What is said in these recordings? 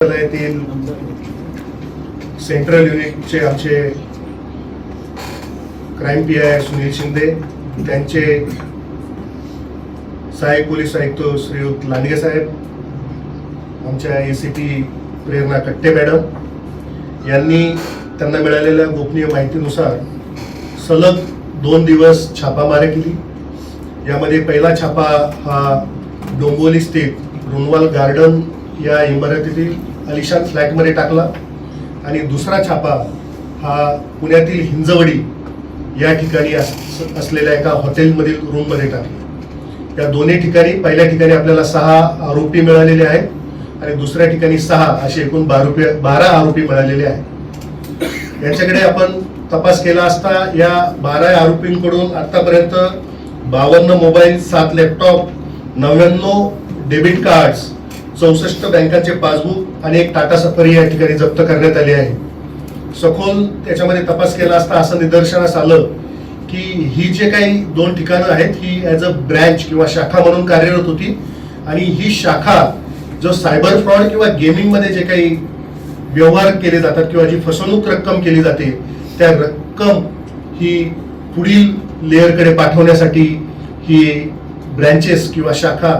येथील सेंट्रल युनिटचे आमचे क्राईम पीआय सुनील शिंदे, त्यांचे सहाय्यक पोलीस आयुक्त श्रीयुत लांडगे साहेब, आमच्या एसीपी प्रेरणा कट्टे मॅडम यांनी त्यांना मिळालेल्या गोपनीय माहितीनुसार सलग 2 दिवस छापामारी केली। यामध्ये पहिला छापा हा डोंबिवली स्थित रुनवाल गार्डन या इमारतीतील अलिशान फ्लॅटमध्ये टाकला आणि दुसरा छापा हा पुण्यातील हिंजवडी या ठिकाणी असलेल्या एका हॉटेलमधील रूममध्ये टाकला। या दोन्ही ठिकाणी पहिल्या ठिकाणी आपल्याला 6 आरोपी मिळालेले आहेत आणि दुसऱ्या ठिकाणी 6 असे एकूण 12 आरोपी मिळालेले आहेत। यांच्याकडे आपण तपास केला असता या 12 आरोपींकडून आतापर्यंत 52 मोबाईल, 7 लॅपटॉप, 99 डेबिट कार्ड्स, 64 बँकांचे पासबुक आणि एक टाटा सफारी या ठिकाणी जप्त करण्यात आली आहे। सखोल त्याच्यामध्ये तपास केला असता असं निदर्शनास आलं की ही जे काही 2 ठिकाणं आहेत ही ॲज अ ब्रँच किंवा शाखा म्हणून कार्यरत होती आणि ही शाखा जो सायबर फ्रॉड किंवा गेमिंगमध्ये जे काही व्यवहार केले जातात किंवा जी फसवणूक रक्कम केली जाते त्या रक्कम ही पुढील लेअरकडे पाठवण्यासाठी ही ब्रँचेस किंवा शाखा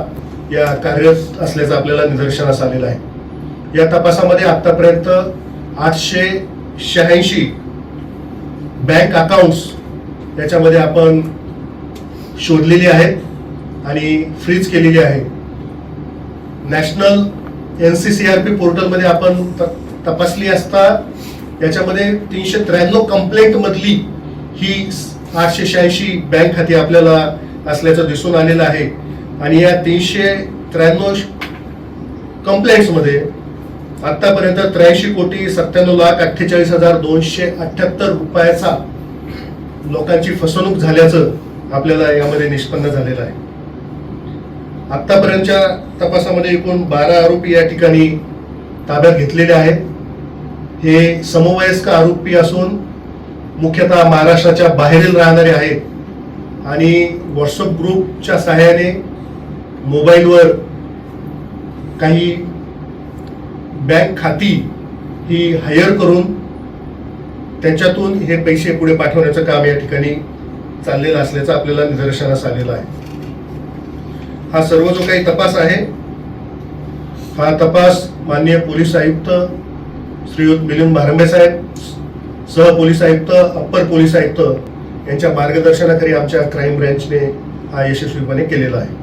या कार्यरत असल्याचं आपल्याला निदर्शनास आलेलं आहे। या तपासामध्ये आतापर्यंत 886 बँक अकाउंट्स याच्यामध्ये आपण शोधलेली आहेत आणि फ्रीज केलेली आहे। नॅशनल NCCRP पोर्टलमध्ये आपण तपासली असता याच्यामध्ये 393 कंप्लेंट मधली ही 886 बँक खाती आपल्याला असल्याचं दिसून आलेलं आहे आणि या 393 कंप्लेंट्स मध्ये आतापर्यंत 83,97,48,278 रुपयाचा लोकांची फसवणूक झाल्याचं आपल्याला यामध्ये निष्पन्न झालेलं आहे। आतापर्यंतच्या तपासामध्ये एकूण 12 आरोपी या ठिकाणी ताब्यात घेतलेले आहेत। हे समवयस्क आरोपी असून मुख्यतः महाराष्ट्राच्या बाहेरील राहणारे आहेत आणि व्हॉट्सअप ग्रुपच्या सहाय्याने मोबाईलवर काही बँक खाती ही हायर करून त्यांच्यातून हे पैसे पुढे पाठवण्याचं काम या ठिकाणी चाललेलं असल्याचं आपल्याला निदर्शनास आलेलं आहे। हा सर्व जो काही तपास आहे हा तपास माननीय पोलीस आयुक्त श्रीयुत मिलिंद भारंबे साहेब, सह पोलीस आयुक्त, अप्पर पोलीस आयुक्त यांच्या मार्गदर्शनाखाली आमच्या क्राईम ब्रँचने हा यशस्वीपणे केलेला आहे।